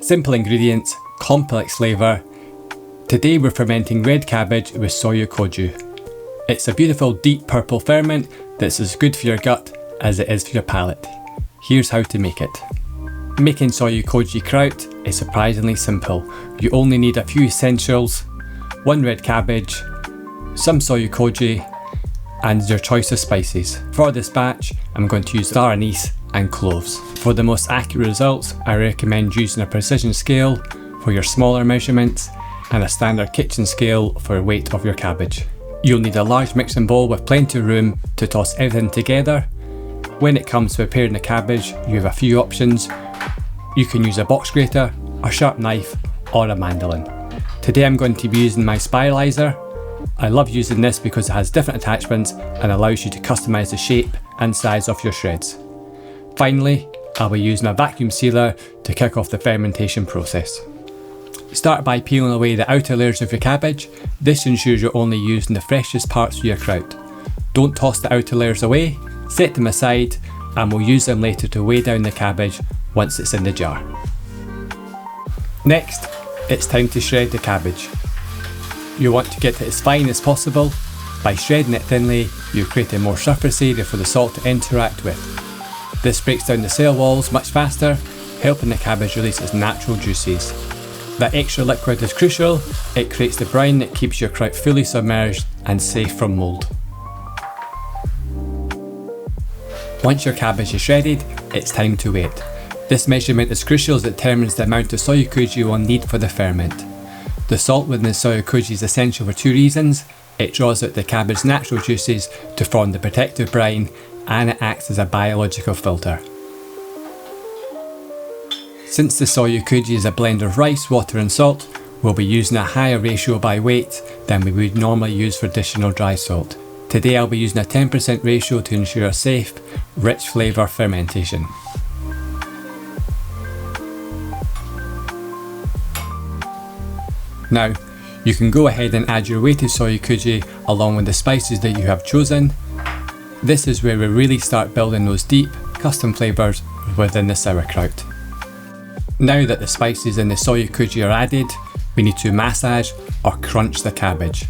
Simple ingredients, complex flavour. Today we're fermenting red cabbage with Shio Koji. It's a beautiful deep purple ferment that's as good for your gut as it is for your palate. Here's how to make it. Making Shio Koji kraut is surprisingly simple. You only need a few essentials, 1 red cabbage, some Shio Koji, and your choice of spices. For this batch, I'm going to use star anise and cloves. For the most accurate results, I recommend using a precision scale for your smaller measurements and a standard kitchen scale for the weight of your cabbage. You'll need a large mixing bowl with plenty of room to toss everything together. When it comes to preparing the cabbage, you have a few options. You can use a box grater, a sharp knife, or a mandolin. Today I'm going to be using my spiralizer. I love using this because it has different attachments and allows you to customise the shape and size of your shreds. Finally, I'll be using a vacuum sealer to kick off the fermentation process. Start by peeling away the outer layers of your cabbage. This ensures you're only using the freshest parts of your kraut. Don't toss the outer layers away, set them aside, and we'll use them later to weigh down the cabbage once it's in the jar. Next, it's time to shred the cabbage. You want to get it as fine as possible. By shredding it thinly, you create a more surface area for the salt to interact with. This breaks down the cell walls much faster, helping the cabbage release its natural juices. That extra liquid is crucial. It creates the brine that keeps your kraut fully submerged and safe from mould. Once your cabbage is shredded, it's time to weigh it. This measurement is crucial as it determines the amount of Shio Koji you will need for the ferment. The salt within the Shio Koji is essential for 2 reasons. It draws out the cabbage's natural juices to form the protective brine, and it acts as a biological filter. Since the Shio Koji is a blend of rice, water and salt, we'll be using a higher ratio by weight than we would normally use for additional dry salt. Today I'll be using a 10% ratio to ensure a safe, rich flavour fermentation. Now, you can go ahead and add your weighted Shio Koji along with the spices that you have chosen. This is where we really start building those deep, custom flavours within the sauerkraut. Now that the spices and the Shio Koji are added, we need to massage or crunch the cabbage.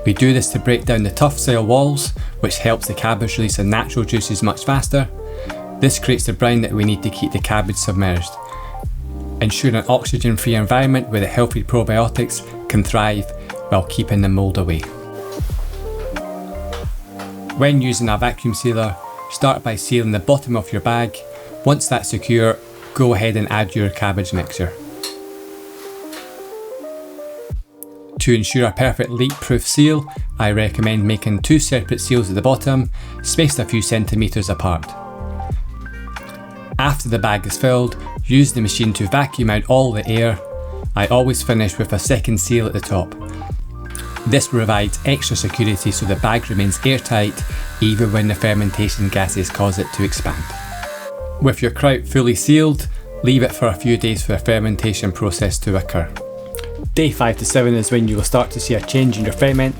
We do this to break down the tough cell walls, which helps the cabbage release the natural juices much faster. This creates the brine that we need to keep the cabbage submerged, ensuring an oxygen-free environment where the healthy probiotics can thrive while keeping the mould away. When using a vacuum sealer, start by sealing the bottom of your bag. Once that's secure, go ahead and add your cabbage mixture. To ensure a perfect leak-proof seal, I recommend making 2 separate seals at the bottom, spaced a few centimetres apart. After the bag is filled, use the machine to vacuum out all the air. I always finish with a second seal at the top. This provides extra security so the bag remains airtight even when the fermentation gases cause it to expand. With your kraut fully sealed, leave it for a few days for the fermentation process to occur. Day 5 to 7 is when you will start to see a change in your ferment.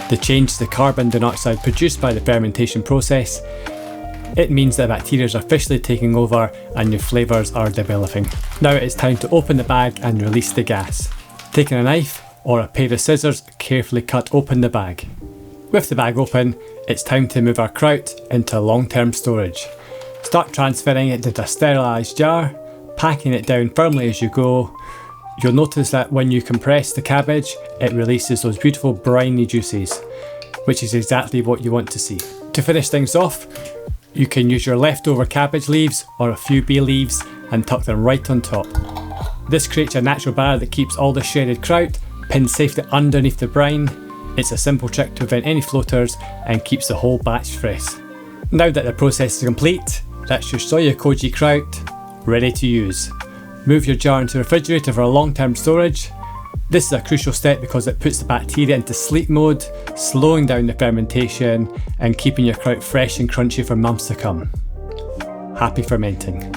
The change is the carbon dioxide produced by the fermentation process. It means that bacteria are officially taking over and your flavours are developing. Now it is time to open the bag and release the gas. Taking a knife or a pair of scissors, carefully cut open the bag. With the bag open, it's time to move our kraut into long-term storage. Start transferring it into a sterilised jar, packing it down firmly as you go. You'll notice that when you compress the cabbage, it releases those beautiful briny juices, which is exactly what you want to see. To finish things off, you can use your leftover cabbage leaves or a few bay leaves and tuck them right on top. This creates a natural barrier that keeps all the shredded kraut pinned safely underneath the brine. It's a simple trick to prevent any floaters and keeps the whole batch fresh. Now that the process is complete, that's your Shio Koji kraut ready to use. Move your jar into the refrigerator for a long-term storage. This is a crucial step because it puts the bacteria into sleep mode, slowing down the fermentation and keeping your kraut fresh and crunchy for months to come. Happy fermenting.